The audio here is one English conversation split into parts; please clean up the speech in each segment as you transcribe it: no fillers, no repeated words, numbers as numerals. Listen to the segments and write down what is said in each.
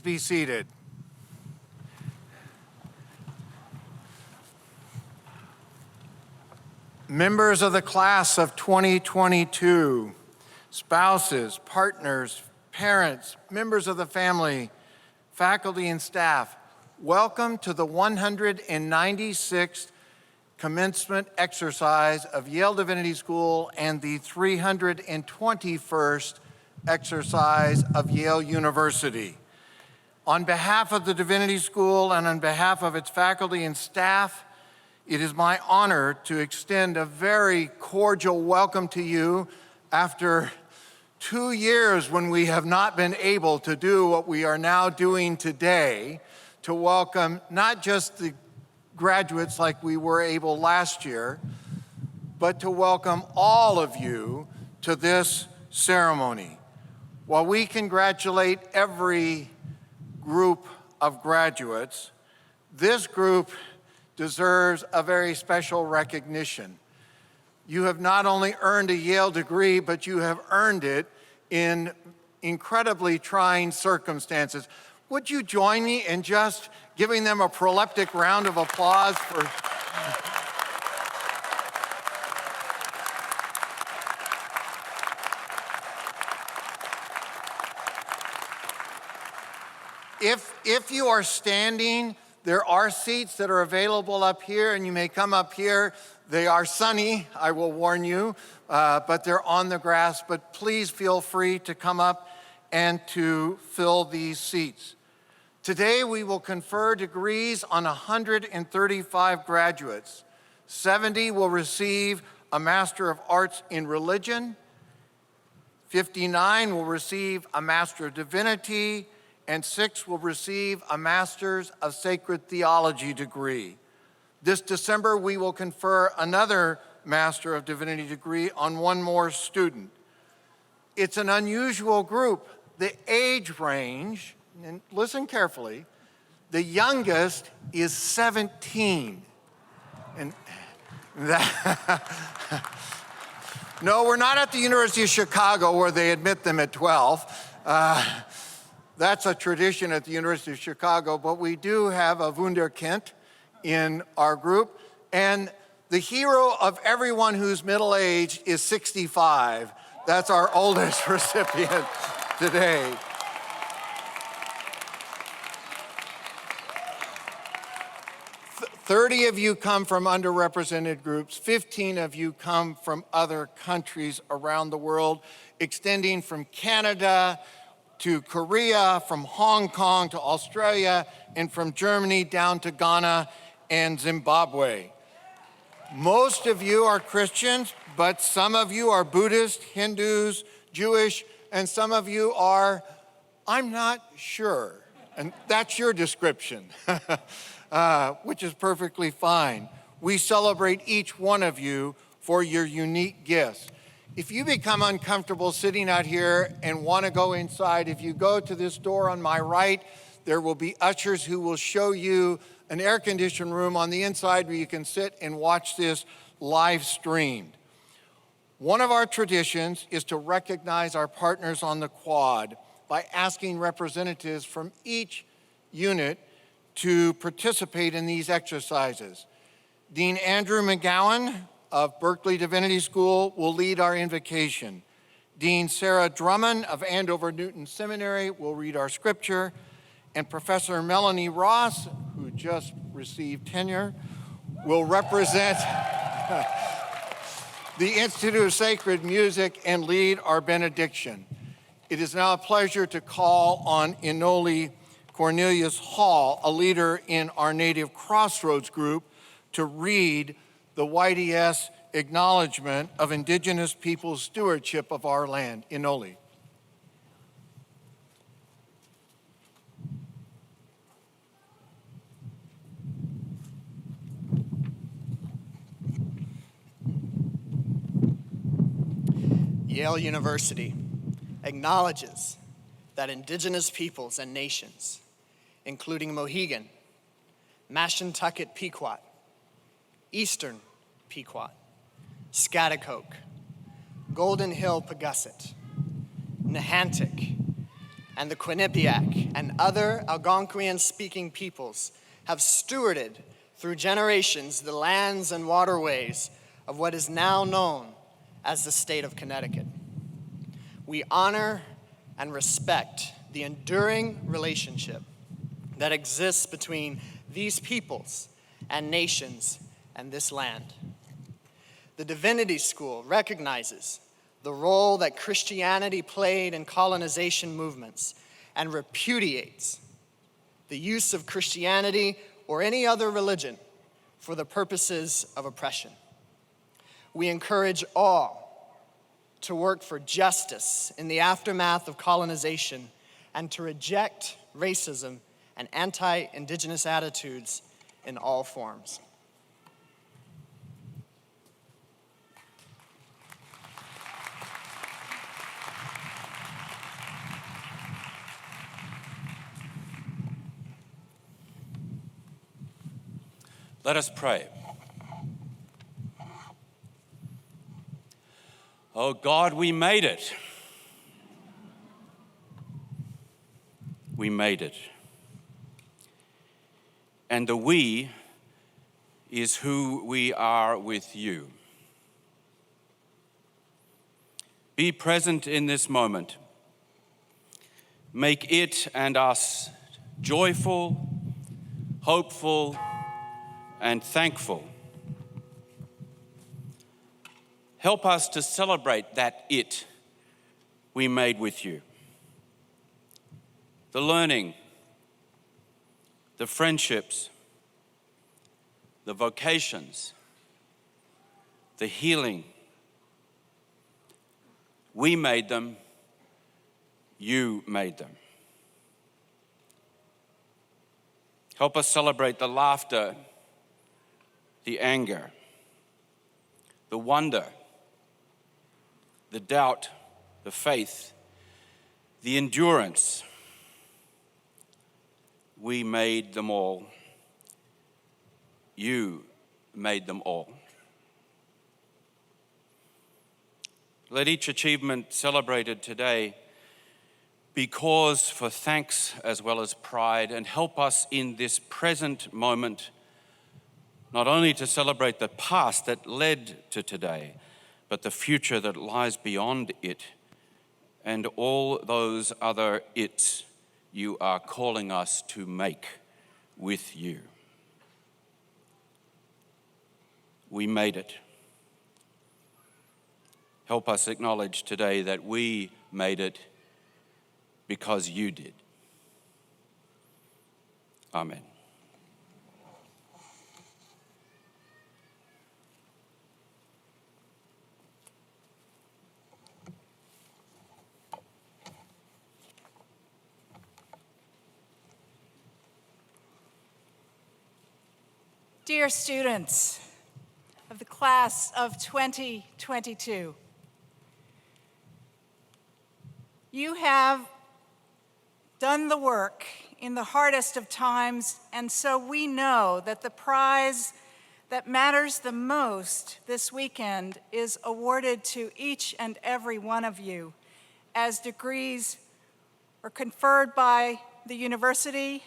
be seated. Members of the class of 2022, spouses, partners, parents, members of the family, faculty and staff, welcome to the 196th commencement exercise of Yale Divinity School and the 321st exercise of Yale University. On behalf of the Divinity School and on behalf of its faculty and staff, it is my honor to extend a very cordial welcome to you after 2 years when we have not been able to do what we are now doing today, to welcome not just the graduates like we were able last year, but to welcome all of you to this ceremony. While we congratulate every group of graduates, this group deserves a very special recognition. You have not only earned a Yale degree, but you have earned it in incredibly trying circumstances. Would you join me in just giving them a proleptic round of applause for... If you are standing, there are seats that are available up here, and you may come up here. They are sunny, I will warn you, but they're on the grass. But please feel free to come up and to fill these seats. Today, we will confer degrees on 135 graduates. 70 will receive a Master of Arts in Religion. 59 will receive a Master of Divinity, and 6 will receive a Master's of Sacred Theology degree. This December, we will confer another Master of Divinity degree on one more student. It's an unusual group. The age range, and listen carefully, the youngest is 17. And that, no, we're not at the University of Chicago where they admit them at 12. That's a tradition at the University of Chicago, but we do have a Wunderkind in our group. And the hero of everyone who's middle-aged is 65. That's our oldest recipient today. 30 of you come from underrepresented groups. 15 of you come from other countries around the world, extending from Canada to Korea, from Hong Kong to Australia, and from Germany down to Ghana and Zimbabwe. Most of you are Christians, but some of you are Buddhist, Hindus, Jewish, and some of you are, I'm not sure. And that's your description, which is perfectly fine. We celebrate each one of you for your unique gifts. If you become uncomfortable sitting out here and want to go inside, if you go to this door on my right, there will be ushers who will show you an air-conditioned room on the inside where you can sit and watch this live streamed. One of our traditions is to recognize our partners on the quad by asking representatives from each unit to participate in these exercises. Dean Andrew McGowan of Berkeley Divinity School will lead our invocation. Dean Sarah Drummond of Andover Newton Seminary will read our scripture, and Professor Melanie Ross, who just received tenure, will represent the Institute of Sacred Music and lead our benediction. It is now a pleasure to call on Inoli Cornelius Hall, a leader in our Native Crossroads group, to read the YDS acknowledgement of Indigenous people's stewardship of our land. Inoli. Yale University acknowledges that Indigenous peoples and nations, including Mohegan, Mashantucket Pequot, Eastern Pequot, Schaghticoke, Golden Hill Pagusset, Nahantic, and the Quinnipiac and other Algonquian-speaking peoples have stewarded through generations the lands and waterways of what is now known as the state of Connecticut. We honor and respect the enduring relationship that exists between these peoples and nations and this land. The Divinity School recognizes the role that Christianity played in colonization movements and repudiates the use of Christianity or any other religion for the purposes of oppression. We encourage all to work for justice in the aftermath of colonization and to reject racism and anti-Indigenous attitudes in all forms. Let us pray. Oh God, we made it. We made it. And the we is who we are with you. Be present in this moment. Make it and us joyful, hopeful, and thankful. Help us to celebrate that it we made with you. The learning, the friendships, the vocations, the healing. We made them, you made them. Help us celebrate the laughter, the anger, the wonder, the doubt, the faith, the endurance. We made them all. You made them all. Let each achievement celebrated today be cause for thanks as well as pride, and help us in this present moment not only to celebrate the past that led to today, but the future that lies beyond it and all those other it's you are calling us to make with you. We made it. Help us acknowledge today that we made it because you did. Amen. Dear students of the class of 2022, you have done the work in the hardest of times, and so we know that the prize that matters the most this weekend is awarded to each and every one of you as degrees are conferred by the university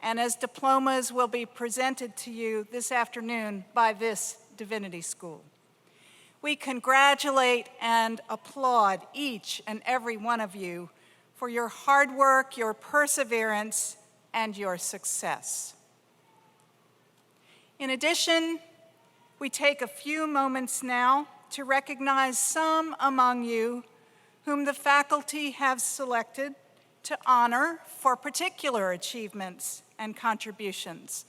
and as diplomas will be presented to you this afternoon by this Divinity School. We congratulate and applaud each and every one of you for your hard work, your perseverance, and your success. In addition, we take a few moments now to recognize some among you whom the faculty have selected to honor for particular achievements and contributions.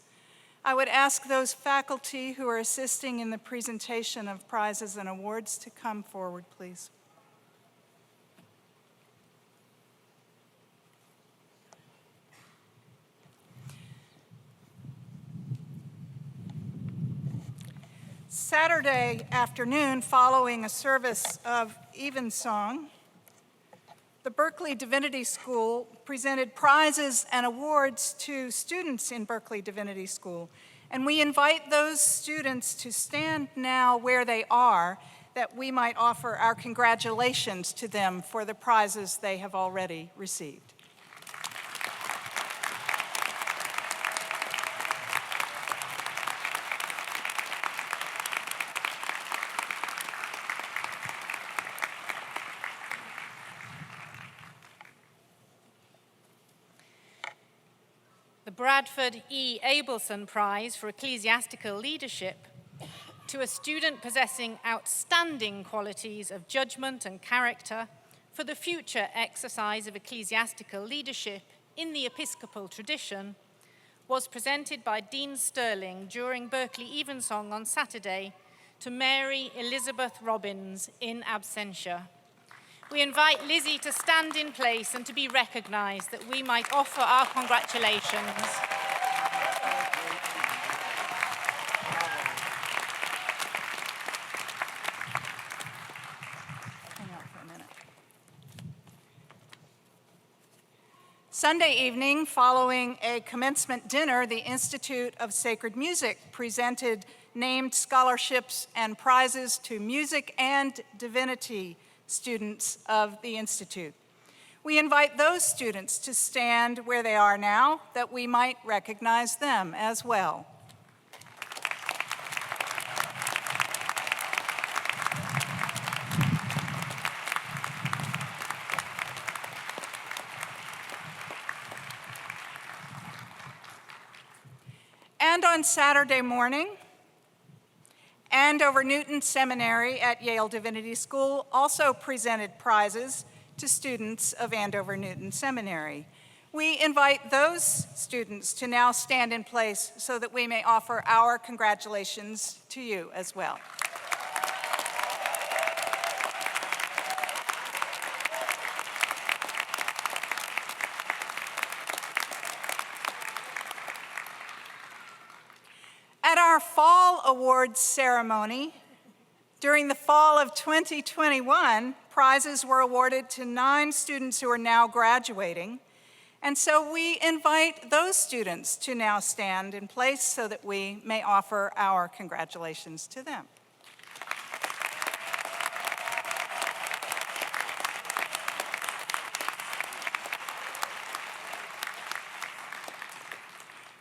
I would ask those faculty who are assisting in the presentation of prizes and awards to come forward, please. Saturday afternoon, following a service of evensong, the Berkeley Divinity School presented prizes and awards to students in Berkeley Divinity School. And we invite those students to stand now where they are, that we might offer our congratulations to them for the prizes they have already received. Bradford E. Abelson Prize for Ecclesiastical Leadership to a student possessing outstanding qualities of judgment and character for the future exercise of ecclesiastical leadership in the Episcopal tradition was presented by Dean Sterling during Berkeley Evensong on Saturday to Mary Elizabeth Robbins in absentia. We invite Lizzie to stand in place and to be recognized that we might offer our congratulations. Hang out for a minute. Sunday evening, following a commencement dinner, the Institute of Sacred Music presented named scholarships and prizes to music and divinity students of the Institute. We invite those students to stand where they are now, that we might recognize them as well. And on Saturday morning, Andover Newton Seminary at Yale Divinity School also presented prizes to students of Andover Newton Seminary. We invite those students to now stand in place so that we may offer our congratulations to you as well. At our Fall Awards ceremony, during the fall of 2021, prizes were awarded to 9 students who are now graduating. And so we invite those students to now stand in place so that we may offer our congratulations to them.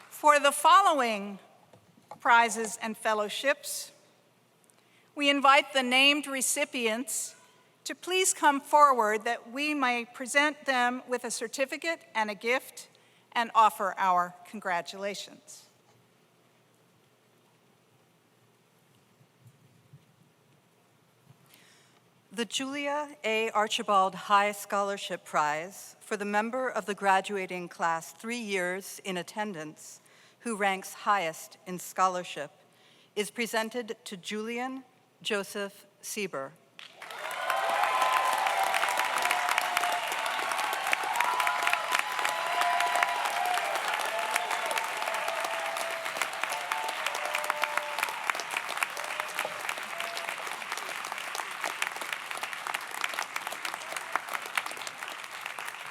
For the following prizes and fellowships, we invite the named recipients to please come forward that we may present them with a certificate and a gift and offer our congratulations. The Julia A. Archibald High Scholarship Prize for the member of the graduating class 3 years in attendance who ranks highest in scholarship is presented to Julian Joseph Sieber.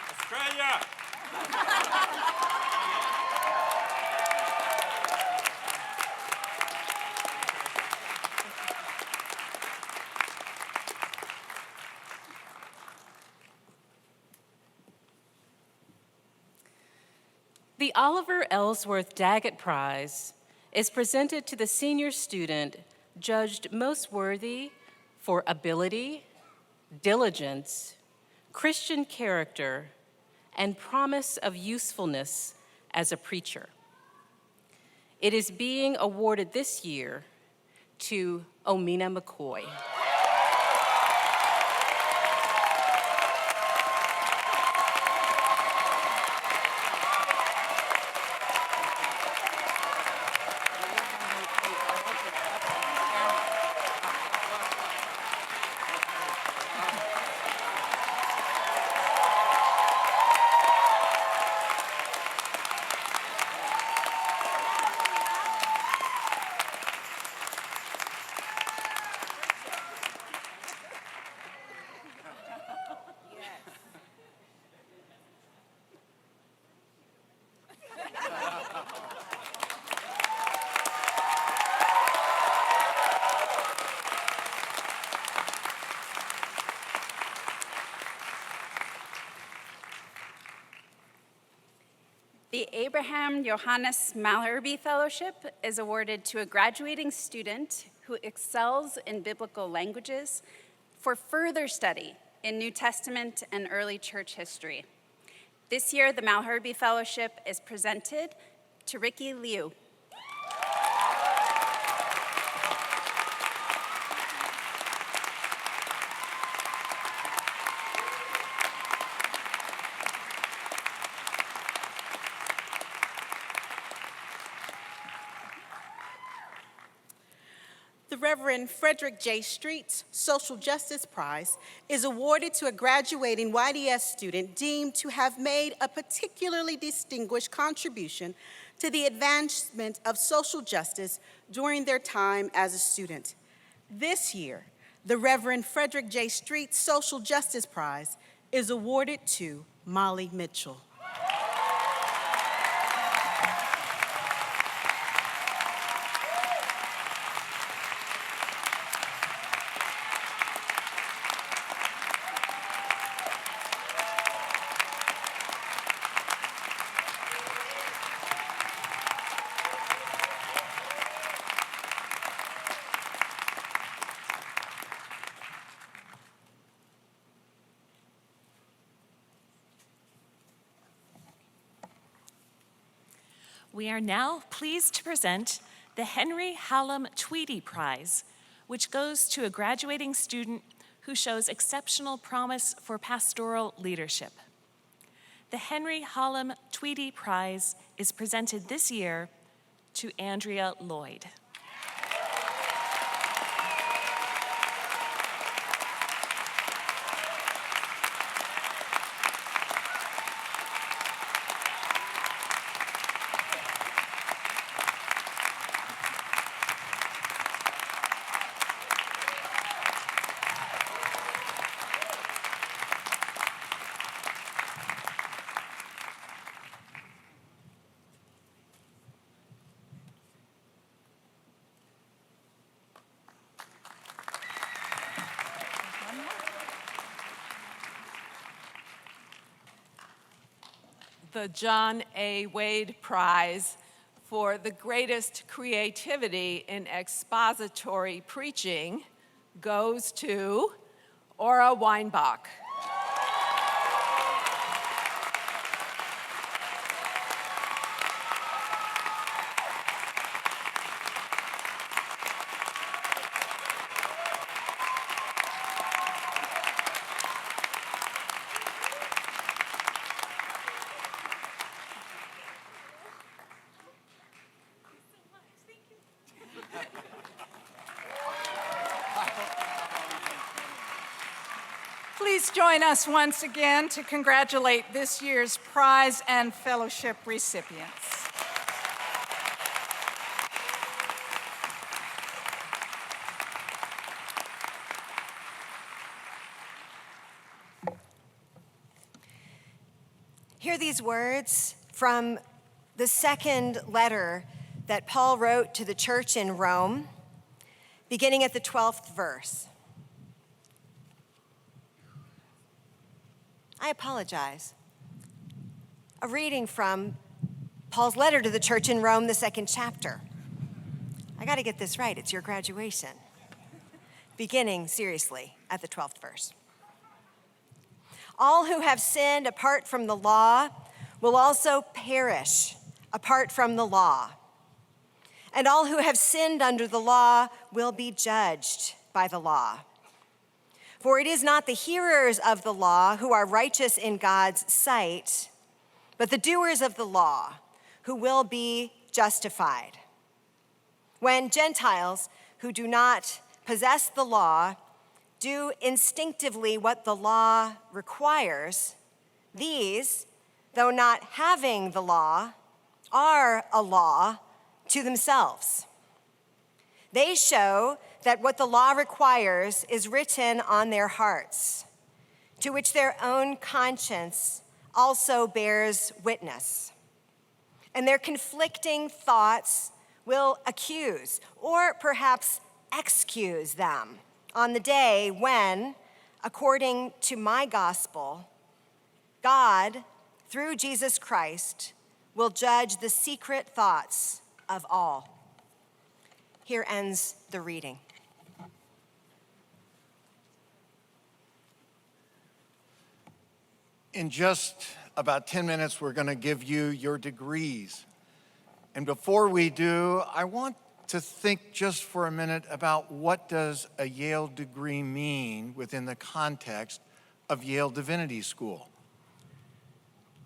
Australia! The Oliver Ellsworth Daggett Prize is presented to the senior student judged most worthy for ability, diligence, Christian character, and promise of usefulness as a preacher. It is being awarded this year to Omina McCoy. The Abraham Johannes Malherbe Fellowship is awarded to a graduating student who excels in biblical languages for further study in New Testament and early church history. This year, the Malherbe Fellowship is presented to Ricky Liu. The Reverend Frederick J. Street's Social Justice Prize is awarded to a graduating YDS student deemed to have made a particularly distinguished contribution to the advancement of social justice during their time as a student. This year, the Reverend Frederick J. Street's Social Justice Prize is awarded to Molly Mitchell. We are now pleased to present the Henry Hallam Tweedy Prize, which goes to a graduating student who shows exceptional promise for pastoral leadership. The Henry Hallam Tweedy Prize is presented this year to Andrea Lloyd. The John A. Wade Prize for the greatest creativity in expository preaching goes to Ora Weinbach. Please join us once again to congratulate this year's prize and fellowship recipients. Hear these words from the second letter that Paul wrote to the church in Rome, beginning at the 12th verse. I apologize. A reading from Paul's letter to the church in Rome, the second chapter. I got to get this right. It's your graduation. Beginning, seriously, at the 12th verse. All who have sinned apart from the law will also perish apart from the law. And all who have sinned under the law will be judged by the law. For it is not the hearers of the law who are righteous in God's sight, but the doers of the law who will be justified. When Gentiles who do not possess the law do instinctively what the law requires, these, though not having the law, are a law to themselves. They show that what the law requires is written on their hearts, to which their own conscience also bears witness. And their conflicting thoughts will accuse or perhaps excuse them on the day when, according to my gospel, God, through Jesus Christ, will judge the secret thoughts of all. Here ends the reading. In just about 10 minutes, we're going to give you your degrees. And before we do, I want to think just for a minute about what does a Yale degree mean within the context of Yale Divinity School.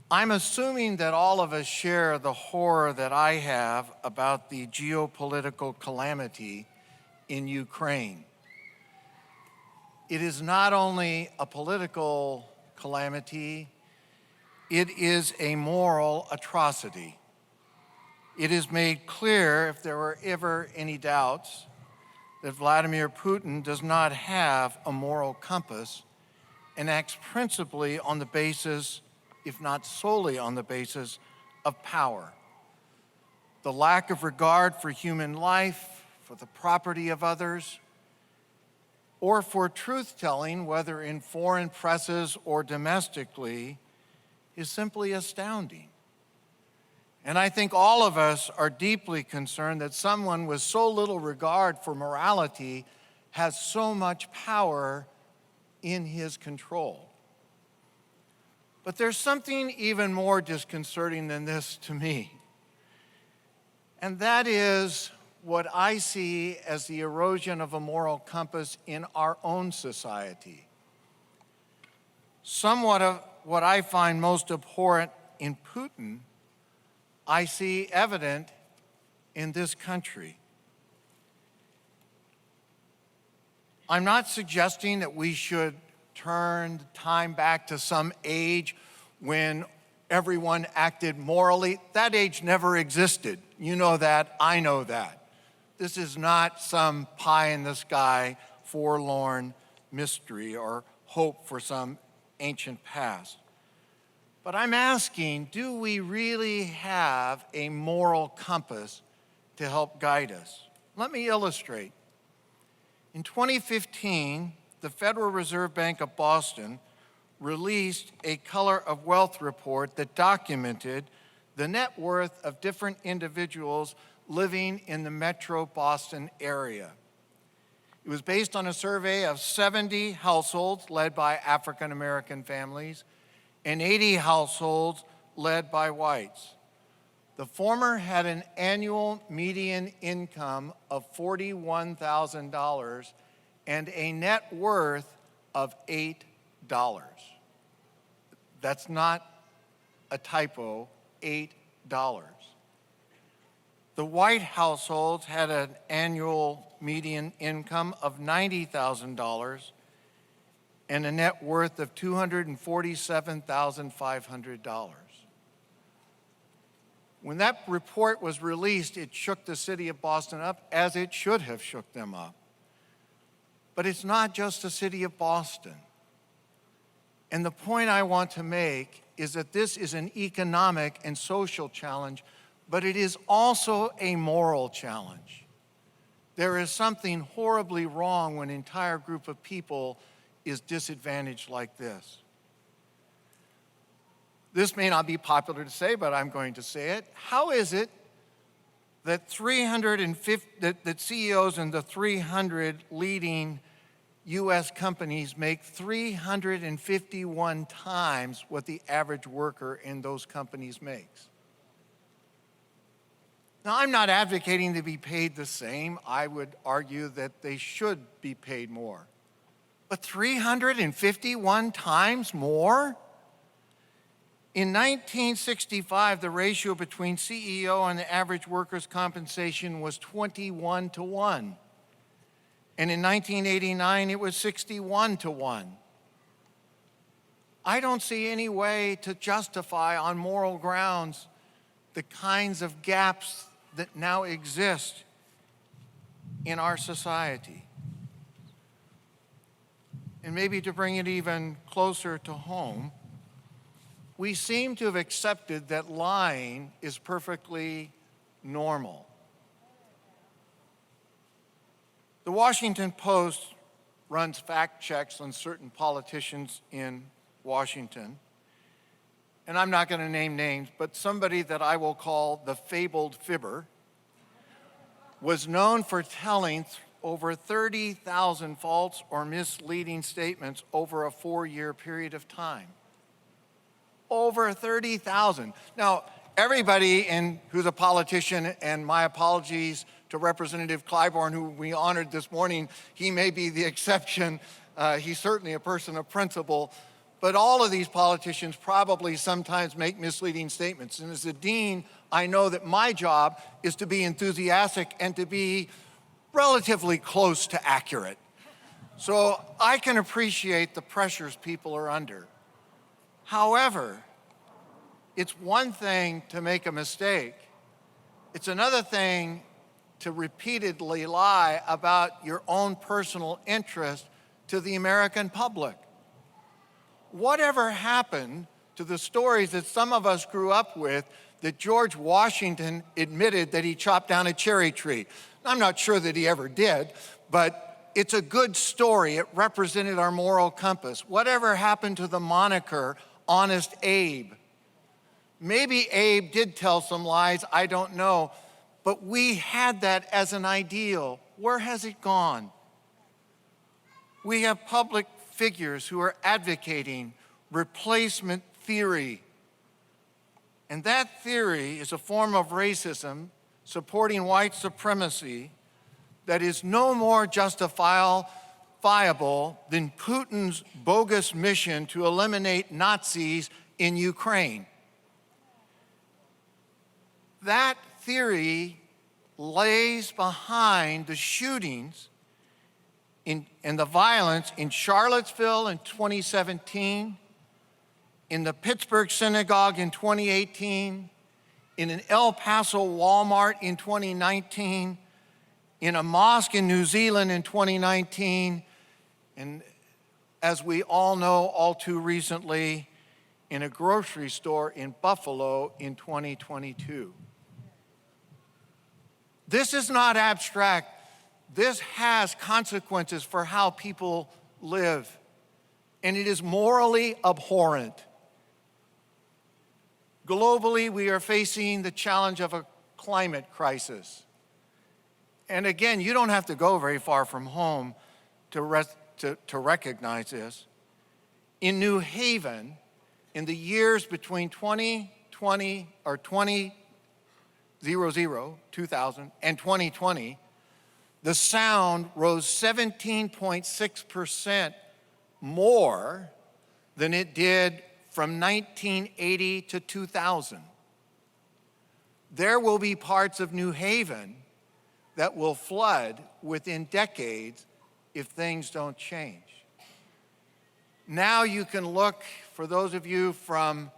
I'm assuming that all of us share the horror that I have about the geopolitical calamity in Ukraine. It is not only a political calamity, it is a moral atrocity. It is made clear, if there were ever any doubts, that Vladimir Putin does not have a moral compass and acts principally on the basis, if not solely on the basis, of power. The lack of regard for human life, for the property of others, or for truth-telling, whether in foreign presses or domestically, is simply astounding. And I think all of us are deeply concerned that someone with so little regard for morality has so much power in his control. But there's something even more disconcerting than this to me. And that is what I see as the erosion of a moral compass in our own society. Somewhat of what I find most abhorrent in Putin, I see evident in this country. I'm not suggesting that we should turn time back to some age when everyone acted morally. That age never existed. You know that, I know that. This is not some pie in the sky, forlorn mystery or hope for some ancient past. But I'm asking, do we really have a moral compass to help guide us? Let me illustrate. In 2015, the Federal Reserve Bank of Boston released a Color of Wealth report that documented the net worth of different individuals living in the metro Boston area. It was based on a survey of 70 households led by African American families and 80 households led by whites. The former had an annual median income of $41,000 and a net worth of $8. That's not a typo, $8. The white households had an annual median income of $90,000 and a net worth of $247,500. When that report was released, it shook the city of Boston up, as it should have shook them up. But it's not just the city of Boston. And the point I want to make is that this is an economic and social challenge, but it is also a moral challenge. There is something horribly wrong when an entire group of people is disadvantaged like this. This may not be popular to say, but I'm going to say it. How is it that that CEOs in the 300 leading U.S. companies make 351 times what the average worker in those companies makes? Now, I'm not advocating to be paid the same. I would argue that they should be paid more. But 351 times more? In 1965, the ratio between CEO and the average worker's compensation was 21 to 1. And in 1989, it was 61 to 1. I don't see any way to justify on moral grounds the kinds of gaps that now exist in our society. And maybe to bring it even closer to home, we seem to have accepted that lying is perfectly normal. The Washington Post runs fact checks on certain politicians in Washington. And I'm not going to name names, but somebody that I will call the fabled fibber was known for telling over 30,000 false or misleading statements over a 4-year period of time. Over 30,000. Now, Everybody who's a politician, and my apologies to Representative Clyburn, who we honored this morning, he may be the exception. He's certainly a person of principle. But all of these politicians probably sometimes make misleading statements. And as a dean, I know that my job is to be enthusiastic and to be relatively close to accurate. So I can appreciate the pressures people are under. However, it's one thing to make a mistake. It's another thing to repeatedly lie about your own personal interest to the American public. Whatever happened to the stories that some of us grew up with that George Washington admitted that he chopped down a cherry tree? I'm not sure that he ever did, but it's a good story. It represented our moral compass. Whatever happened to the moniker Honest Abe? Maybe Abe did tell some lies, I don't know, but we had that as an ideal. Where has it gone? We have public figures who are advocating replacement theory. And that theory is a form of racism supporting white supremacy that is no more justifiable than Putin's bogus mission to eliminate Nazis in Ukraine. That theory lays behind the shootings and the violence in Charlottesville in 2017, in the Pittsburgh synagogue in 2018, in an El Paso Walmart in 2019, in a mosque in New Zealand in 2019, and as we all know all too recently, in a grocery store in Buffalo in 2022. This is not abstract. This has consequences for how people live, and it is morally abhorrent. Globally, we are facing the challenge of a climate crisis. And again, you don't have to go very far from home to recognize this. In New Haven, in the years between 2000, and 2020, the sound rose 17.6% more than it did from 1980 to 2000. There will be parts of New Haven that will flood within decades if things don't change. Now you can look, for those of you from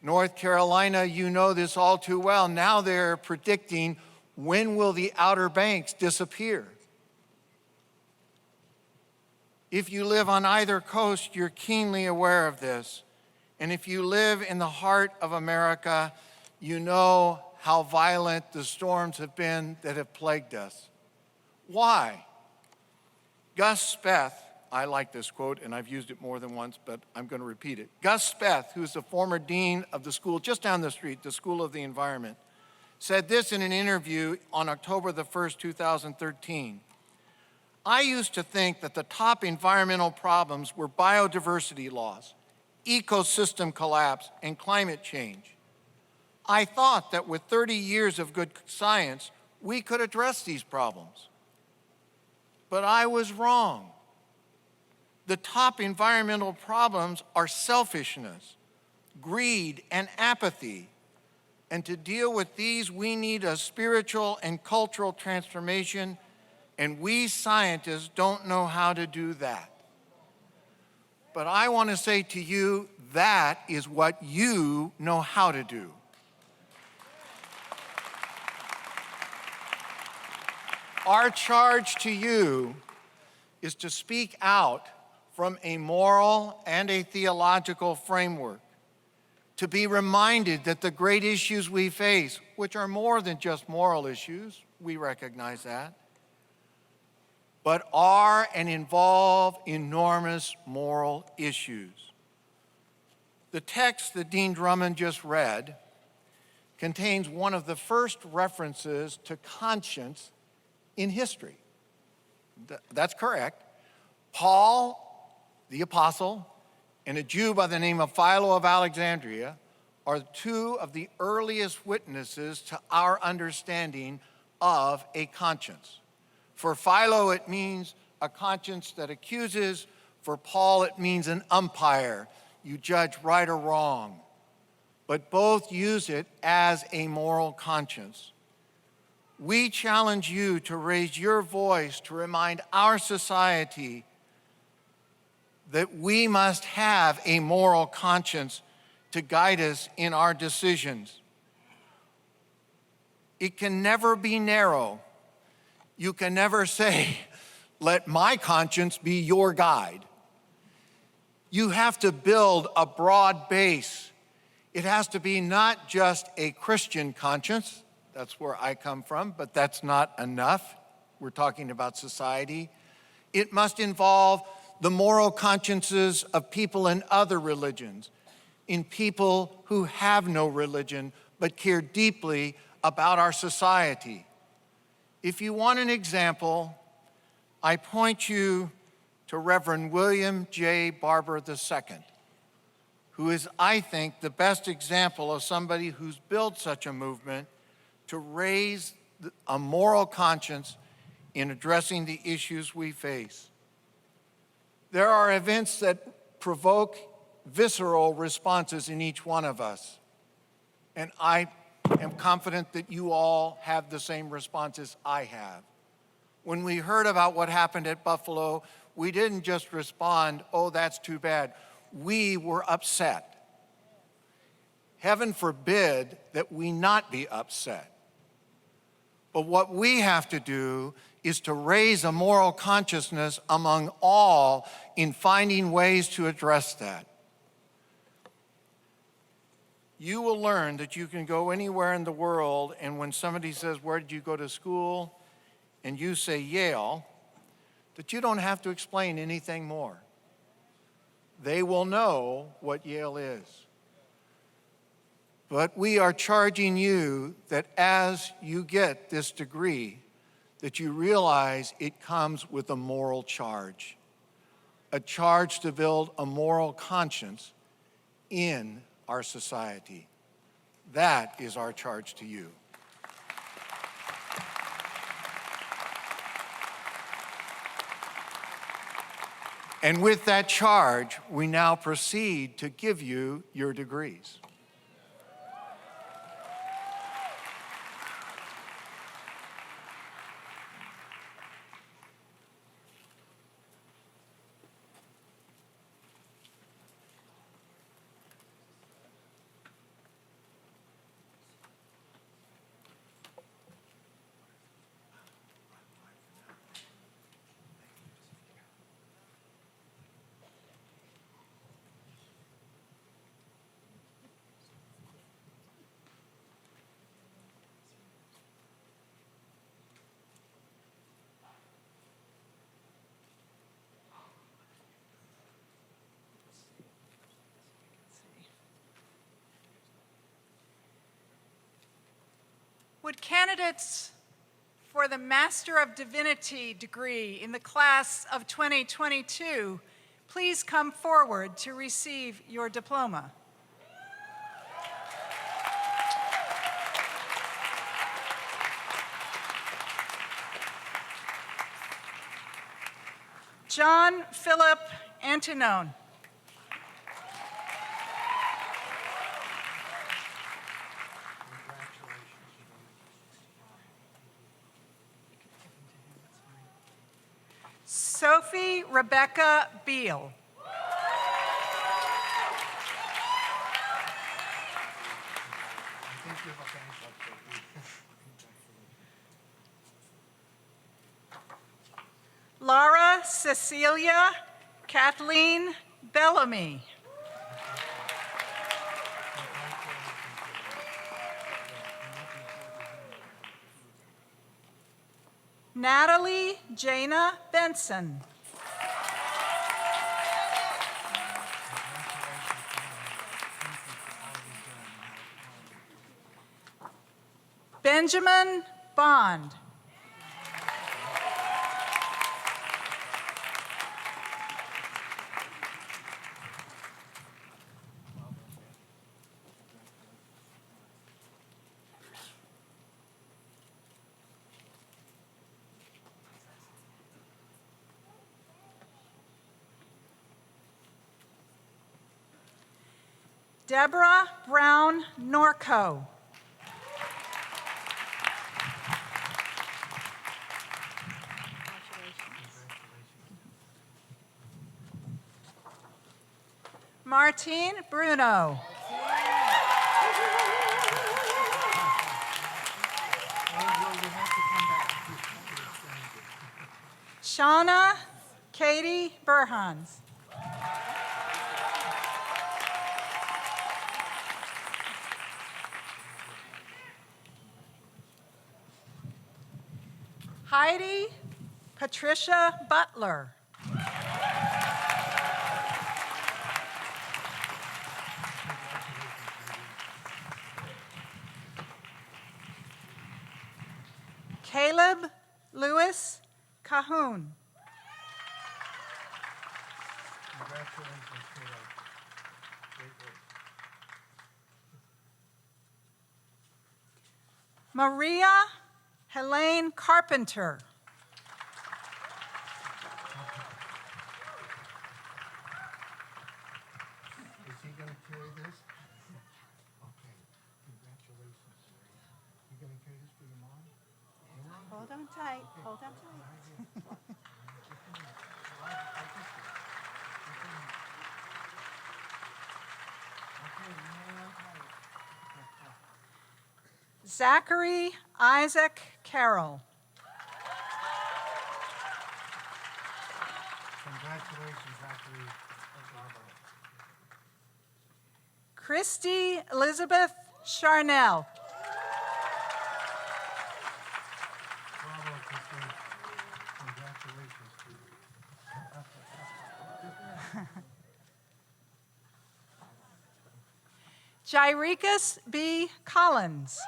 North Carolina, you know this all too well. Now they're predicting, when will the Outer Banks disappear? If you live on either coast, you're keenly aware of this. And if you live in the heart of America, you know how violent the storms have been that have plagued us. Why? Gus Speth, I like this quote, and I've used it more than once, but I'm going to repeat it. Gus Speth, who's the former dean of the school just down the street, the School of the Environment, said this in an interview on October the 1st, 2013. I used to think that the top environmental problems were biodiversity loss, ecosystem collapse, and climate change. I thought that with 30 years of good science, we could address these problems. But I was wrong. The top environmental problems are selfishness, greed, and apathy. And to deal with these, we need a spiritual and cultural transformation, and we scientists don't know how to do that. But I want to say to you, that is what you know how to do. Our charge to you is to speak out from a moral and a theological framework, to be reminded that the great issues we face, which are more than just moral issues, we recognize that, but are and involve enormous moral issues. The text that Dean Drummond just read contains one of the first references to conscience in history. That's correct. Paul, the apostle, and a Jew by the name of Philo of Alexandria are two of the earliest witnesses to our understanding of a conscience. For Philo, it means a conscience that accuses. For Paul, it means an umpire. You judge right or wrong. But both use it as a moral conscience. We challenge you to raise your voice to remind our society that we must have a moral conscience to guide us in our decisions. It can never be narrow. You can never say, let my conscience be your guide. You have to build a broad base. It has to be not just a Christian conscience. That's where I come from, but that's not enough. We're talking about society. It must involve the moral consciences of people in other religions, in people who have no religion but care deeply about our society. If you want an example, I point you to Reverend William J. Barber II, who is, I think, the best example of somebody who's built such a movement to raise a moral conscience in addressing the issues we face. There are events that provoke visceral responses in each one of us, and I am confident that you all have the same responses I have. When we heard about what happened at Buffalo, we didn't just respond, oh, that's too bad. We were upset. Heaven forbid that we not be upset. But what we have to do is to raise a moral consciousness among all in finding ways to address that. You will learn that you can go anywhere in the world, and when somebody says, where did you go to school? And you say Yale, that you don't have to explain anything more. They will know what Yale is. But we are charging you that as you get this degree, that you realize it comes with a moral charge, a charge to build a moral conscience in our society. That is our charge to you. And with that charge, we now proceed to give you your degrees. Would candidates for the Master of Divinity degree in the class of 2022 please come forward to receive your diploma? John Philip Antonone. Sophie Rebecca Beal. Laura Cecilia Kathleen Bellamy. Natalie Jana Benson. Benjamin Bond. Deborah Brown Norco. Martine Bruno. Shauna Katie Burhans. Heidi Patricia Butler. Caleb Lewis Cahoon. Maria Helene Carpenter. Is he going to carry this? Okay, congratulations. You going to carry this for your mom? Hold on tight, hold on tight. Zachary Isaac Carroll. Congratulations, Zachary. Christy Elizabeth Charnell. Bravo, Christy. Congratulations to you. Jairicus B. Collins.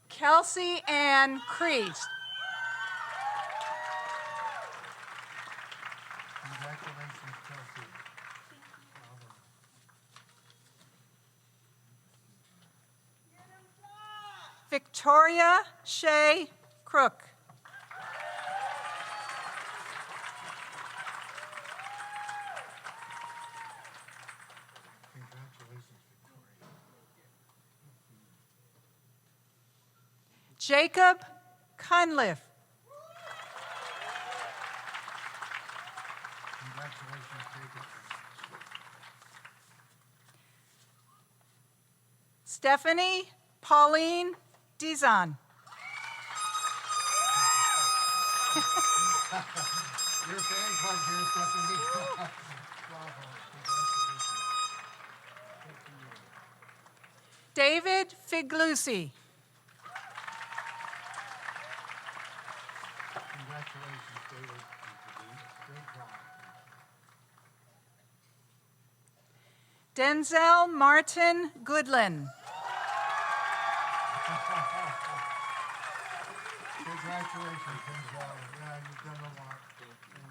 Kelsey Ann Crease. Congratulations, Kelsey. Victoria Shea Crook. Congratulations, Victoria. Jacob Cunliffe. Congratulations, Jacob. Stephanie Pauline Dizon. Your fan club here, Stephanie. Bravo. Congratulations. Good for you. David Figlucci. Congratulations, David. Great job. Denzel Martin Goodlin. Congratulations, Denzel. Yeah, you've done a lot. Thank you.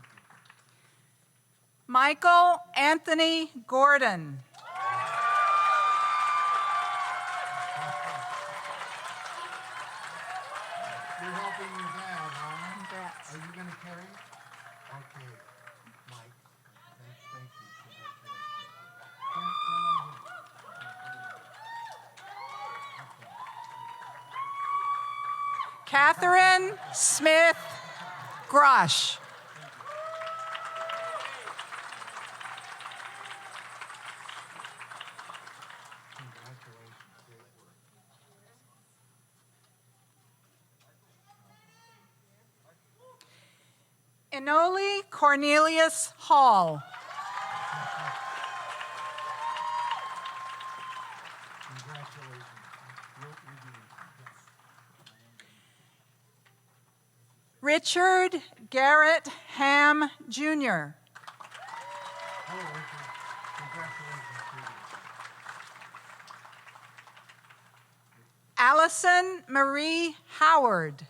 Michael Anthony Gordon. You're helping your dad, huh? Congrats. Are you going to carry? Okay, Mike. Thank you. Congratulations. Catherine Smith Grosh. Congratulations. Great work. Enoli Cornelius Hall. Congratulations. You're doing yes. Richard Garrett Ham Jr. Hello, Richard. Congratulations to you. Allison Marie Howard.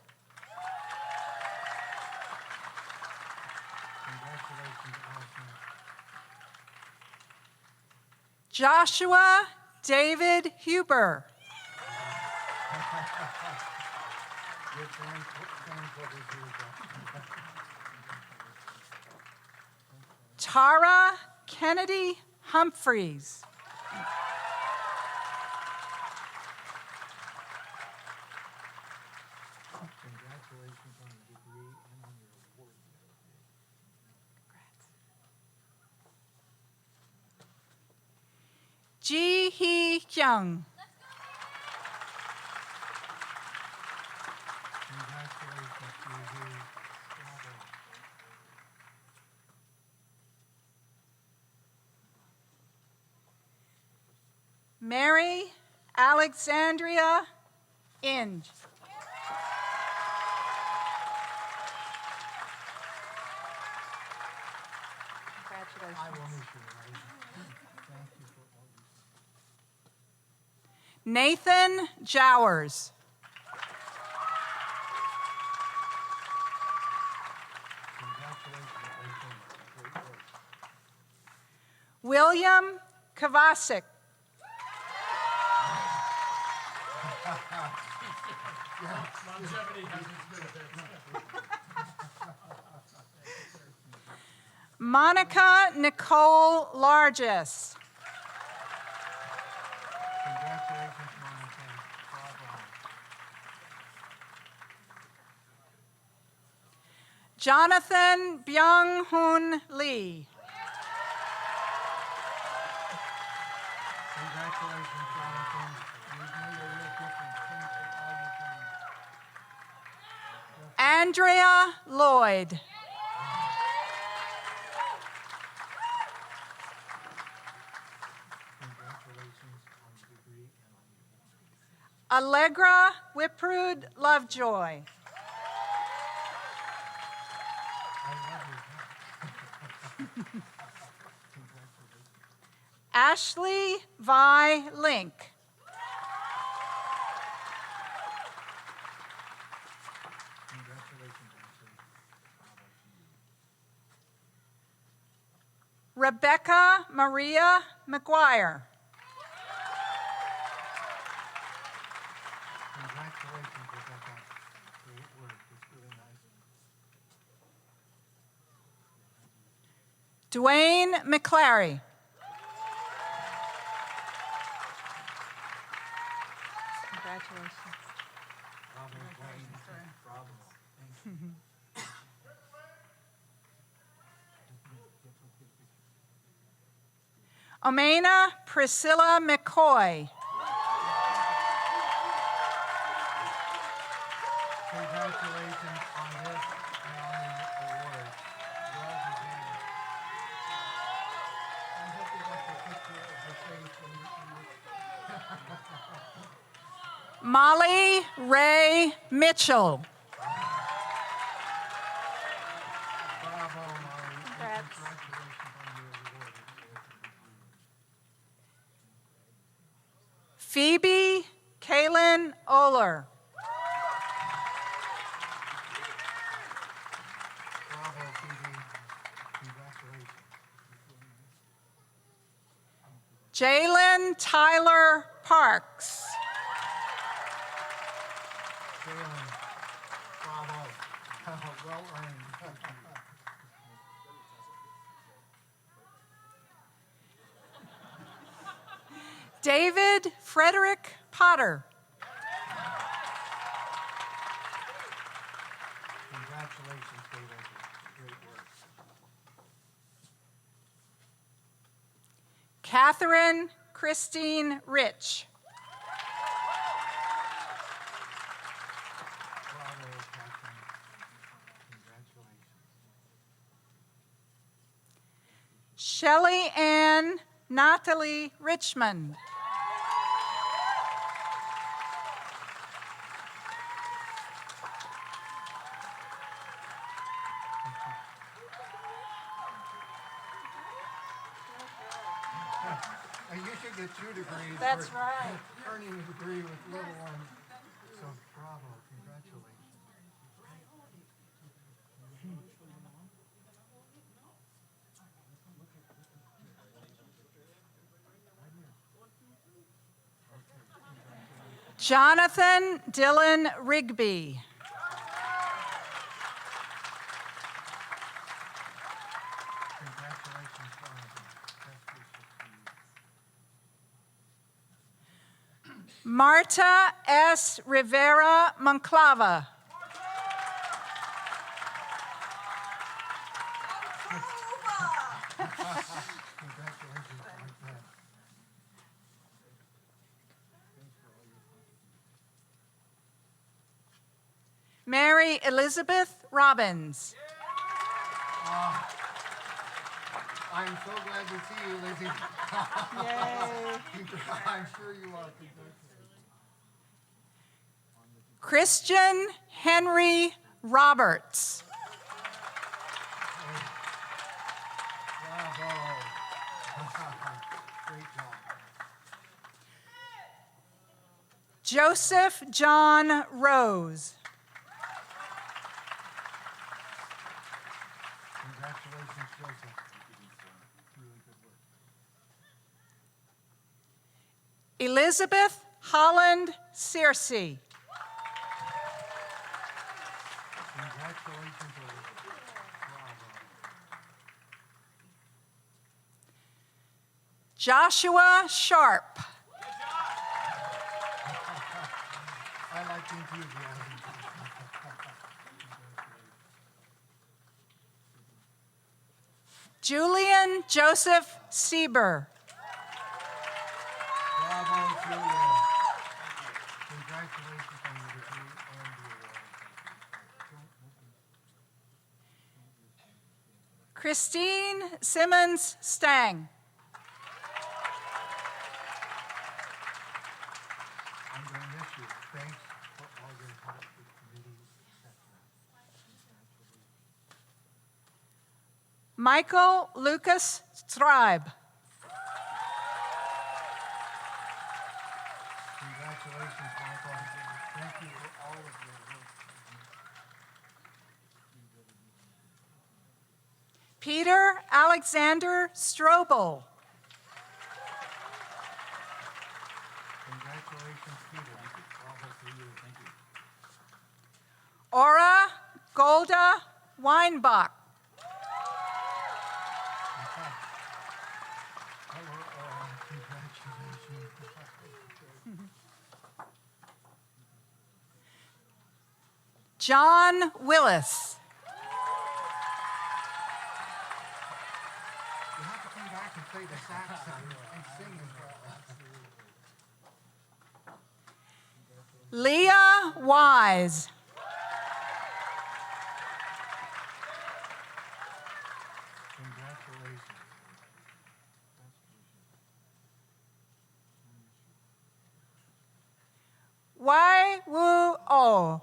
Congratulations, Allison. Joshua David Huber. Tara Kennedy Humphreys. Ji Hee Kyung. Mary Alexandria Inge. Congratulations. Nathan Jowers. William Kovacic. Monica Nicole Largess. Congratulations, Monica. Bravo. Jonathan Byung-Hoon Lee. Congratulations, Jonathan. You've made a real difference. Thanks for all you've done. Andrea Lloyd. Congratulations on the degree and on your award. Allegra Whiprud Lovejoy. I love your hat. Congratulations. Ashley Vi Link. Congratulations, Ashley. Bravo to you. Rebecca Maria McGuire. Congratulations, Rebecca. Great work. It's really nice. Dwayne McClary. Congratulations. Bravo, Dwayne. Bravo. Thank you. Omena Priscilla McCoy. Congratulations on this and on the award. Well deserved. I hope you got the picture of the face when you Molly Ray Mitchell. Bravo, Molly. Congrats. Congratulations on your award. Phoebe Kaylin Oler. Bravo, Phoebe. Congratulations. Jalen Tyler Parks. Jalen, bravo. Well earned. David Frederick Potter. Congratulations, David. Great work. Catherine Christine Rich. Bravo, Catherine. Congratulations. Shelley Ann Natalie Richmond. You should get 2 degrees That's for right. earning a degree with little ones. So bravo, congratulations. Jonathan Dylan Rigby. Marta S. Rivera Monclava. Mary Elizabeth Robbins. I'm so glad to see you, Lizzie. Yay. I'm sure you are. Christian Henry Roberts. Bravo. Great job. Joseph John Rose. Congratulations, Joseph. Really good work. Elizabeth Holland Searcy. Congratulations, Elizabeth. Bravo. Joshua Sharp. I like the enthusiasm. Julian Joseph Sieber. Bravo, Julia. Congratulations on your degree and the award. Christine Simmons Stang. I'm going to miss you. Thanks for all your help with committees, etc. Michael Lucas Straub. Congratulations, Michael. Thank you for all of your work. Peter Alexander Strobel. Congratulations, Peter. Bravo to you. Thank you. Aura Golda Weinbach. Hello, all. Congratulations. John Willis. You have to come back and play the saxophone and sing as well. Leah Wise. Congratulations. Wai Wu O.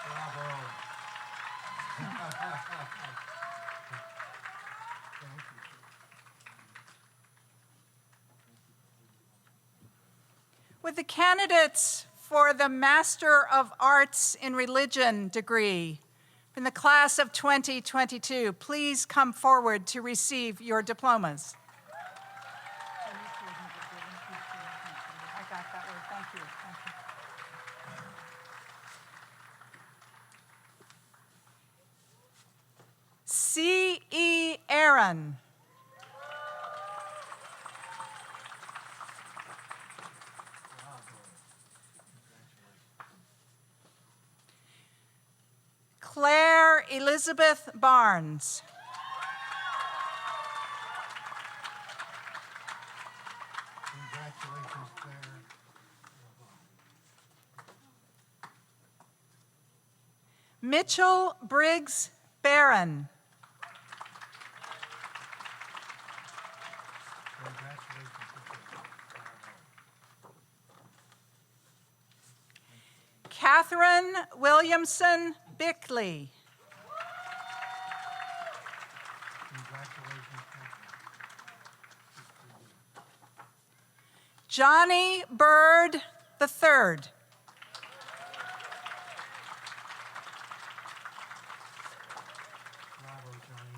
Bravo. Thank you. With the candidates for the Master of Arts in Religion degree from the class of 2022, please come forward to receive your diplomas. I got that word. Thank you. C.E. Aaron. Claire Elizabeth Barnes. Congratulations, Claire. Mitchell Briggs Barron. Congratulations. Catherine Williamson Bickley. Congratulations, Johnny Bird III. Bravo, Johnny.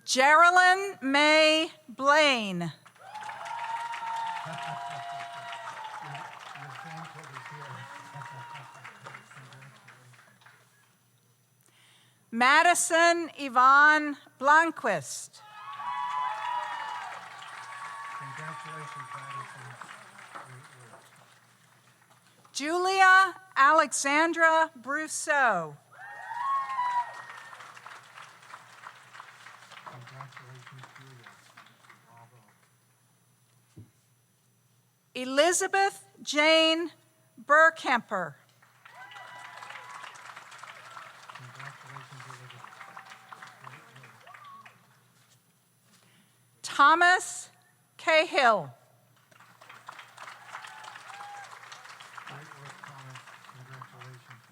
Geraldine May Blaine. Madison Yvonne Blomquist. Congratulations, Madison. Julia Alexandra Brousseau. Congratulations, Julia. Bravo. Elizabeth Jane Burkemper. Congratulations, Elizabeth. Thomas Cahill. Great work, Thomas. Congratulations.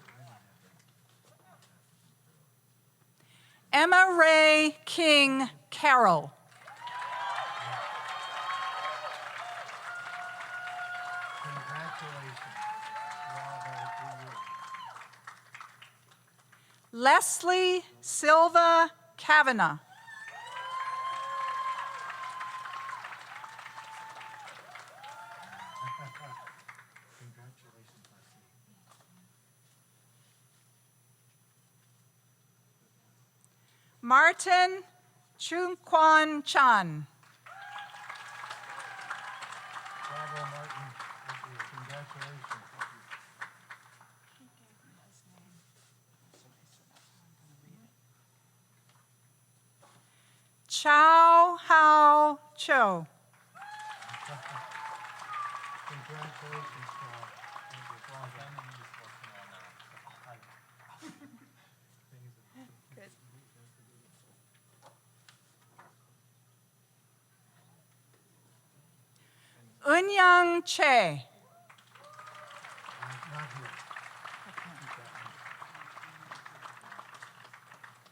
Emma Ray King Carroll. Congratulations. Bravo to you. Leslie Silva Kavanaugh. Congratulations, Leslie. Martin Chunquan Chan. Bravo, Martin. Thank you. Congratulations. Chow Hao Cho. Congratulations, Paul. Thank you. Bravo. Unyang Che. Not here.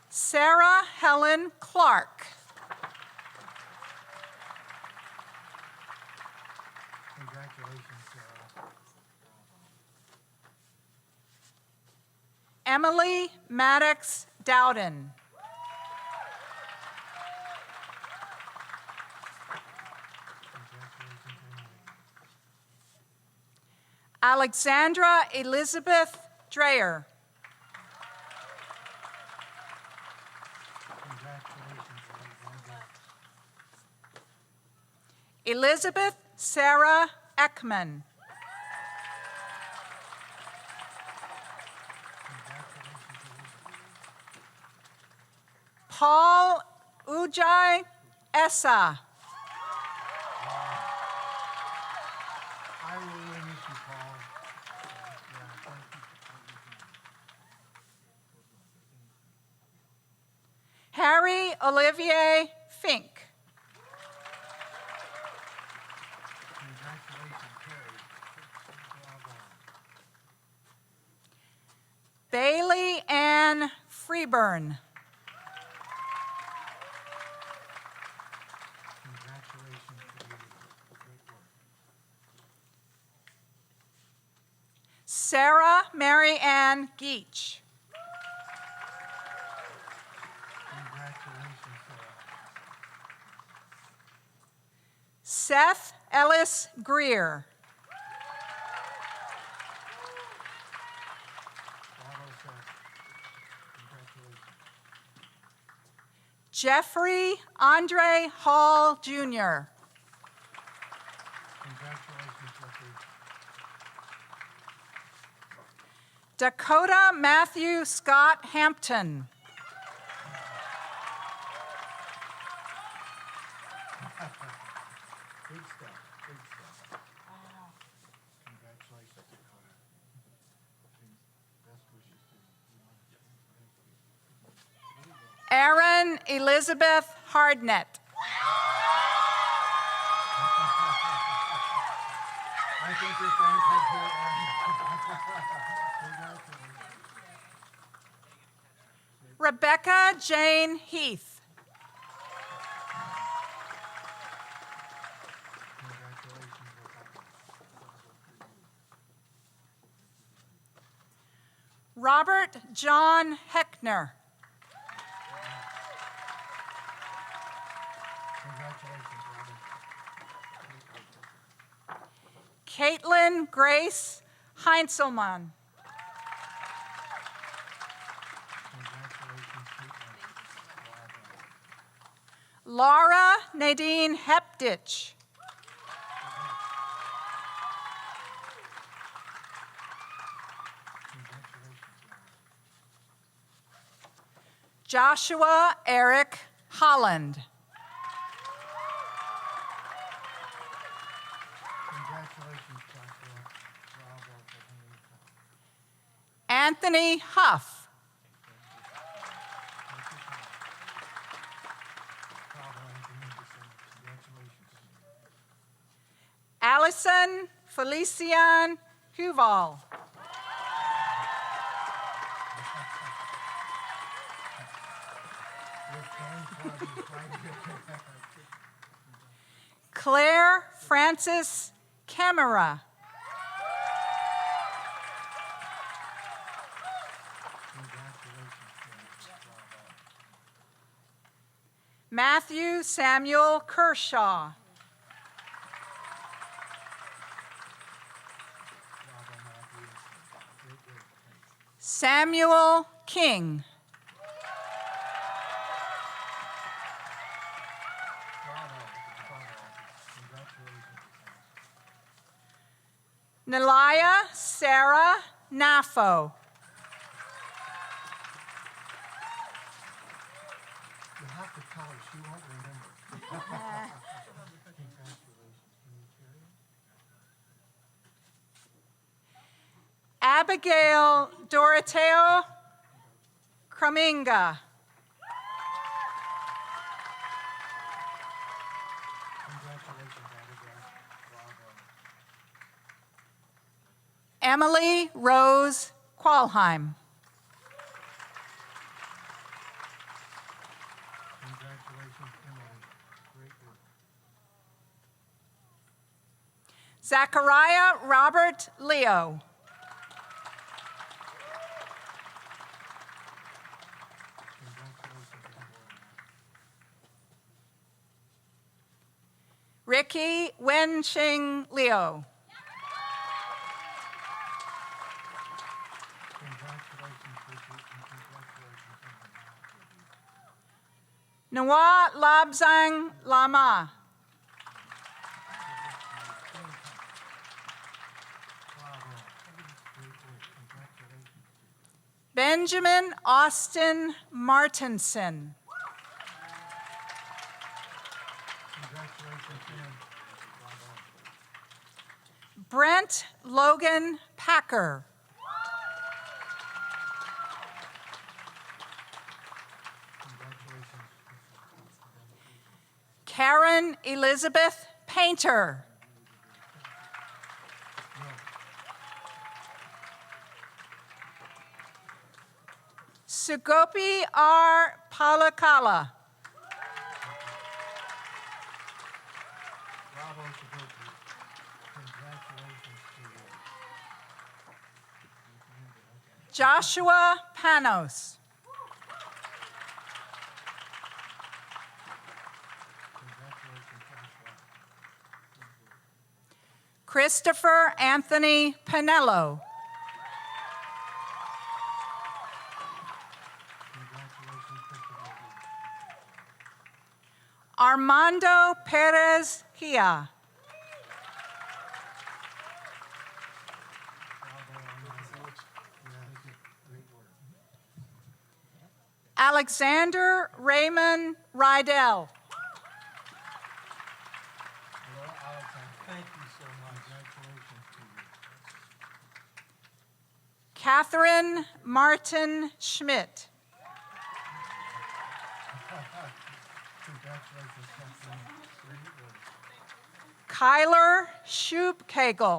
Sarah Helen Clark. Congratulations, Sarah. Emily Maddox Dowden. Congratulations, Emily. Alexandra Elizabeth Dreyer. Congratulations, Alexandra. Elizabeth Sarah Ekman. Congratulations, Elizabeth. Paul Ujai Essa. I will really miss you, Paul. Yeah, thank you. Harry Olivier Fink. Congratulations, Terry. Bravo. Bailey Ann Freeburn. Congratulations to you. Great work. Sarah Mary Ann Geach. Congratulations, Sarah. Seth Ellis Greer. Bravo, Seth. Congratulations. Jeffrey Andre Hall Jr. Congratulations, Jeffrey. Dakota Matthew Scott Hampton. Big stuff, big stuff. Wow. Congratulations, Dakota. Best wishes to you. Erin Elizabeth Hardnett. I think your fans have heard Congratulations. Rebecca Jane Heath. Congratulations, Rebecca. Robert John Heckner. Congratulations, Robert. Caitlin Grace Heinzelman. Congratulations, Caitlin. Bravo. Laura Nadine Hepditch. Joshua Eric Holland. Congratulations, Joshua. Bravo for Henry. Anthony Huff. Bravo, Anthony. Congratulations. Allison Felician Huval. Claire Frances Camera. Matthew Samuel Kershaw. Samuel King. Nalaya Sarah Nafo. You have to tell her, she won't remember. Congratulations. Can you carry it? Abigail Doroteo Kraminga. Congratulations, Abigail. Bravo. Emily Rose Qualheim. Congratulations, Emily. Great work. Zachariah Robert Leo. Congratulations, Emily. Ricky Wenxing Leo. Congratulations, Ricky, and congratulations, Emily. Noah Labzang Lama. Bravo. Great work. Congratulations. Benjamin Austin Martinson. Congratulations, Ben. Bravo. Brent Logan Packer. Congratulations. Karen Elizabeth Painter. Sugopi R. Palakala. Bravo, Sugopi. Congratulations to you. Joshua Panos. Congratulations, Joshua. Christopher Anthony Pinello. Congratulations, Christopher. Armando Perez Gia. Bravo, Armando. Yeah, great work. Alexander Raymond Rydell. Hello, Alexander. Thank you so much. Congratulations to you. Catherine Martin Schmidt. Congratulations, Catherine. Great work. Kyler Schubkagel.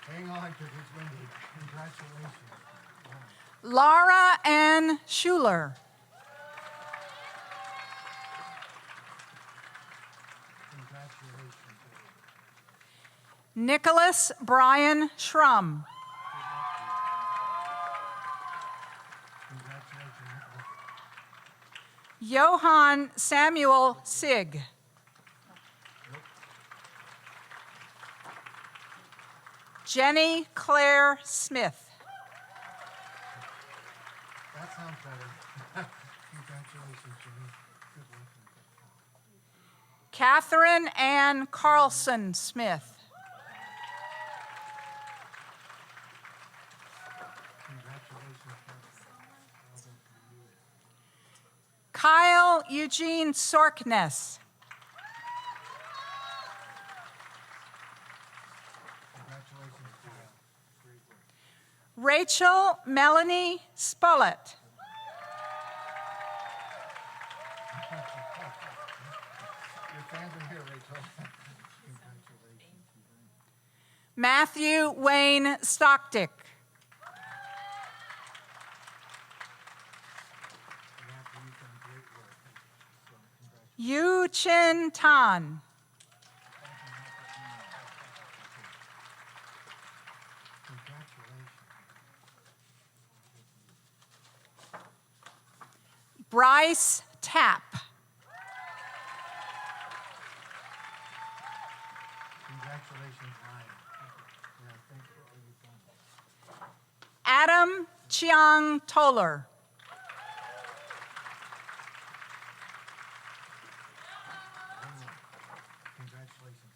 Hang on, because it's windy. Congratulations. Wow. Laura Ann Schuler. Congratulations. Nicholas Brian Schrum. Congratulations, Nicholas. Johann Samuel Sig. Jenny Claire Smith. That sounds better. Congratulations, Jimmy. Good luck. Catherine Ann Carlson Smith. Congratulations, Catherine. Kyle Eugene Sorkness. Congratulations, Kyle. Great work. Rachel Melanie Spullett. Your fans are here, Rachel. Congratulations. Matthew Wayne Stockdick. Matthew, you've done great work. So, congratulations. Yu Chin Tan. Congratulations. Bryce Tapp. Congratulations, Ryan. Yeah, thank you for all you've done. Adam Chiang Toller. Congratulations,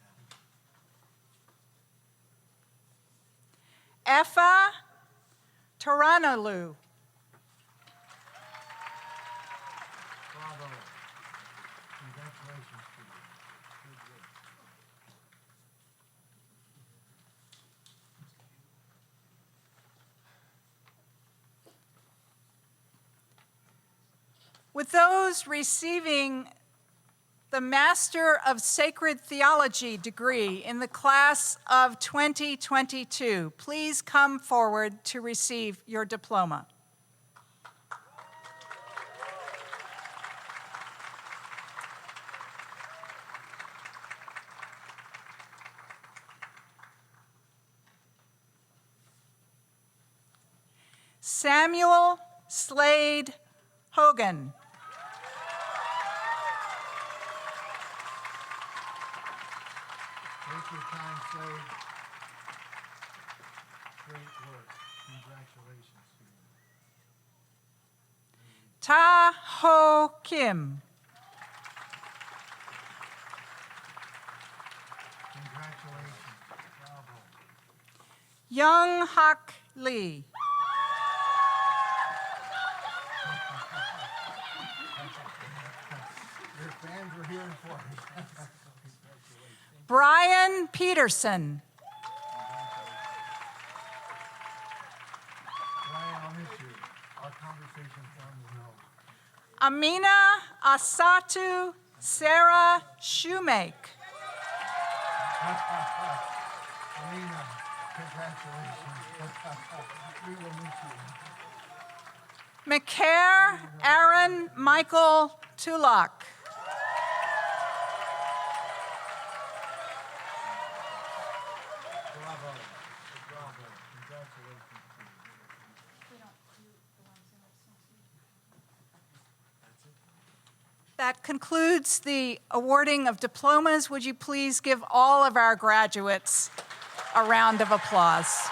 Adam. Effa Taranalu. Bravo. Congratulations to you. Good work. With those receiving the Master of Sacred Theology degree in the class of 2022, please come forward to receive your diploma. Samuel Slade Hogan. Take your time, Slade. Great work. Congratulations to you. Ta Ho Kim. Congratulations. Bravo. Young Hak Lee. Your fans were here in force. Brian Peterson. Ryan, I'll miss you. Our conversations on the know. Amina Asatu Sarah Shoemake. Alina, congratulations. We will miss you. McCare Aaron Michael Tulak. Bravo. Bravo. Congratulations to you. That concludes the awarding of diplomas. Would you please give all of our graduates a round of applause?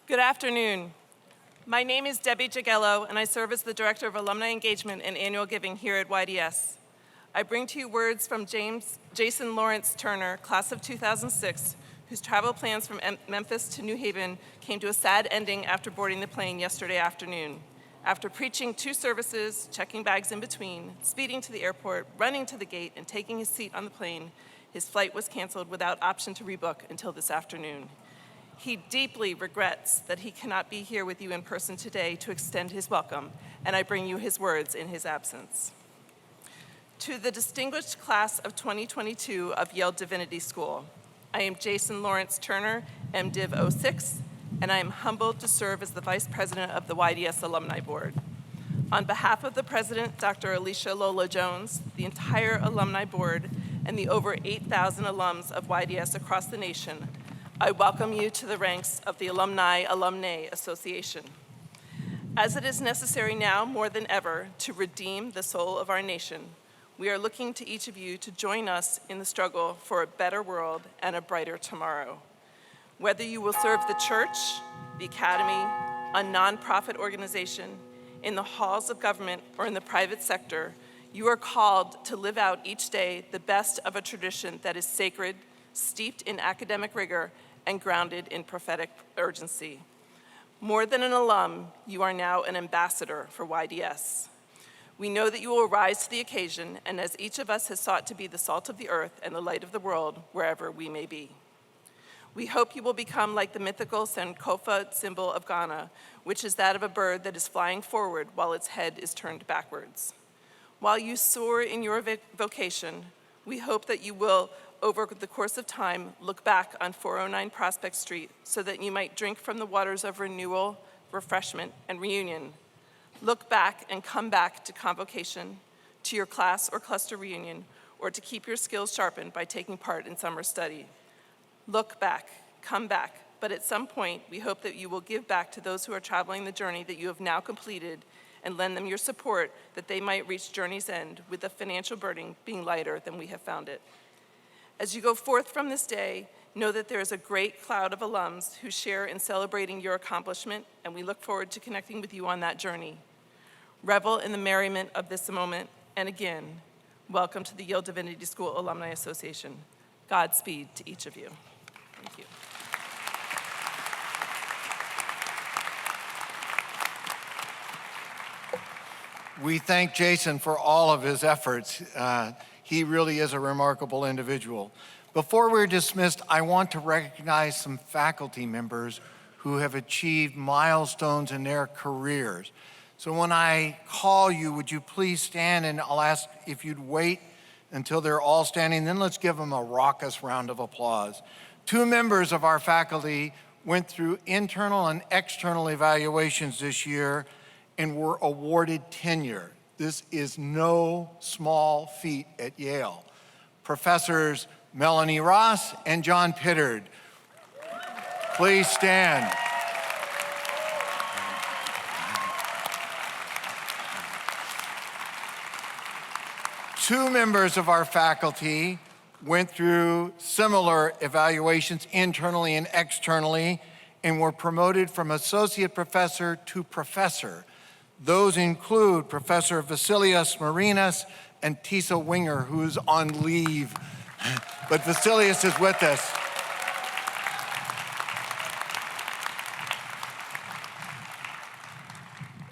Good afternoon. My name is Debbie Jagello, and I serve as the Director of Alumni Engagement and Annual Giving here at YDS. I bring to you words from Jason Lawrence Turner, class of 2006, whose travel plans from Memphis to New Haven came to a sad ending after boarding the plane yesterday afternoon. After preaching 2 services, checking bags in between, speeding to the airport, running to the gate, and taking his seat on the plane, his flight was canceled without option to rebook until this afternoon. He deeply regrets that he cannot be here with you in person today to extend his welcome, and I bring you his words in his absence. To the distinguished class of 2022 of Yale Divinity School, I am Jason Lawrence Turner, MDiv 06, and I am humbled to serve as the Vice President of the YDS Alumni Board. On behalf of the President, Dr. Alicia Lola Jones, the entire Alumni Board, and the over 8,000 alums of YDS across the nation, I welcome you to the ranks of the Alumni-Alumnae Association. As it is necessary now more than ever to redeem the soul of our nation, we are looking to each of you to join us in the struggle for a better world and a brighter tomorrow. Whether you will serve the church, the academy, a nonprofit organization, in the halls of government, or in the private sector, you are called to live out each day the best of a tradition that is sacred, steeped in academic rigor, and grounded in prophetic urgency. More than an alum, you are now an ambassador for YDS. We know that you will rise to the occasion, and as each of us has sought to be the salt of the earth and the light of the world wherever we may be. We hope you will become like the mythical Sankofa symbol of Ghana, which is that of a bird that is flying forward while its head is turned backwards. While you soar in your vocation, we hope that you will, over the course of time, look back on 409 Prospect Street so that you might drink from the waters of renewal, refreshment, and reunion. Look back and come back to convocation, to your class or cluster reunion, or to keep your skills sharpened by taking part in summer study. Look back, come back, but at some point, we hope that you will give back to those who are traveling the journey that you have now completed and lend them your support that they might reach journey's end with the financial burden being lighter than we have found it. As you go forth from this day, know that there is a great cloud of alums who share in celebrating your accomplishment, and we look forward to connecting with you on that journey. Revel in the merriment of this moment, and again, welcome to the Yale Divinity School Alumni Association. Godspeed to each of you. Thank you. We thank Jason for all of his efforts. He really is a remarkable individual. Before we're dismissed, I want to recognize some faculty members who have achieved milestones in their careers. So when I call you, would you please stand, and I'll ask if you'd wait until they're all standing, then let's give them a raucous round of applause. 2 members of our faculty went through internal and external evaluations this year and were awarded tenure. This is no small feat at Yale. Professors Melanie Ross and John Pittard, please stand. Two members of our faculty went through similar evaluations internally and externally and were promoted from associate professor to professor. Those include Professor Vasilios Marinas and Tisa Winger, who's on leave, but Vasilios is with us.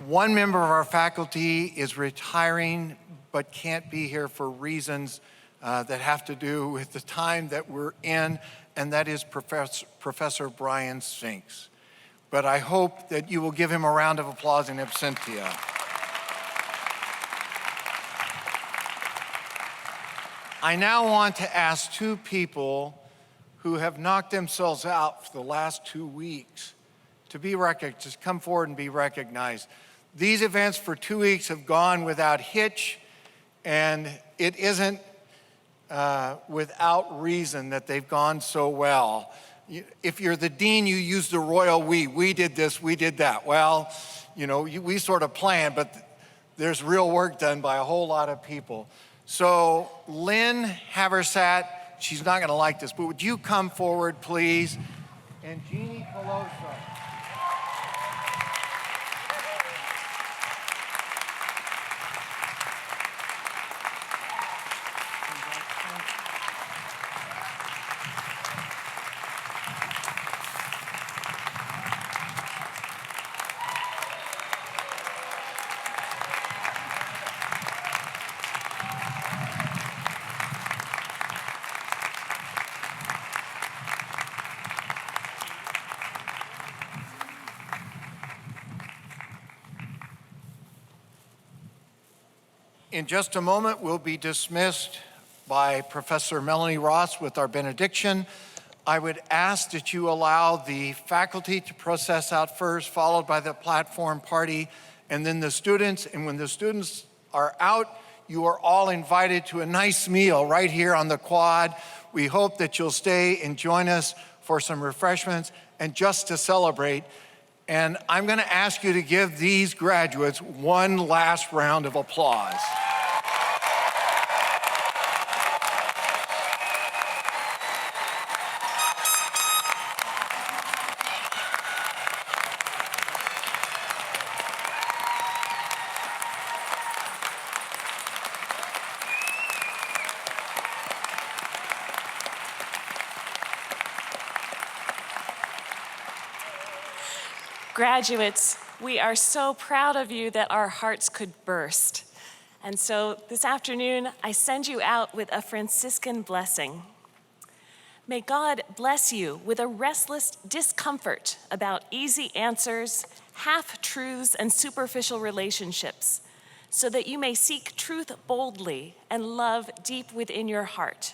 One member of our faculty is retiring but can't be here for reasons that have to do with the time that we're in, and that is Professor Brian Spinks. But I hope that you will give him a round of applause in absentia. I now want to ask 2 people who have knocked themselves out for the last 2 weeks to be recognized, just come forward and be recognized. These events for 2 weeks have gone without hitch, and it isn't without reason that they've gone so well. If you're the dean, you use the royal we. We did this, we did that. Well, you know, we sort of planned, but there's real work done by a whole lot of people. So Lynn Haversat, she's not gonna like this, but would you come forward, please? And Jeannie Coloso. in just a moment, we'll be dismissed by Professor Melanie Ross with our benediction. I would ask that you allow the faculty to process out first, followed by the platform party, and then the students. And when the students are out, you are all invited to a nice meal right here on the quad. We hope that you'll stay and join us for some refreshments and just to celebrate. And I'm going to ask you to give these graduates one last round of applause. Graduates, we are so proud of you that our hearts could burst. And so this afternoon, I send you out with a Franciscan blessing. May God bless you with a restless discomfort about easy answers, half-truths, and superficial relationships, so that you may seek truth boldly and love deep within your heart.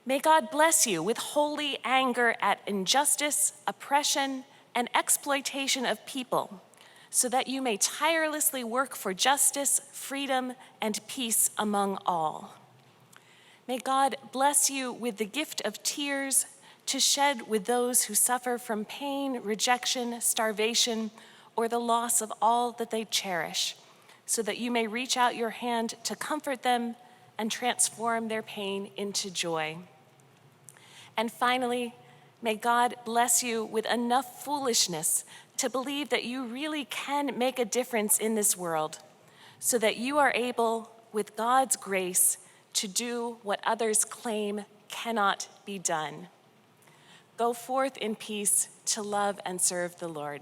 May God bless you with holy anger at injustice, oppression, and exploitation of people, so that you may tirelessly work for justice, freedom, and peace among all. May God bless you with the gift of tears to shed with those who suffer from pain, rejection, starvation, or the loss of all that they cherish, so that you may reach out your hand to comfort them and transform their pain into joy. And finally, may God bless you with enough foolishness to believe that you really can make a difference in this world, so that you are able, with God's grace, to do what others claim cannot be done. Go forth in peace to love and serve the Lord.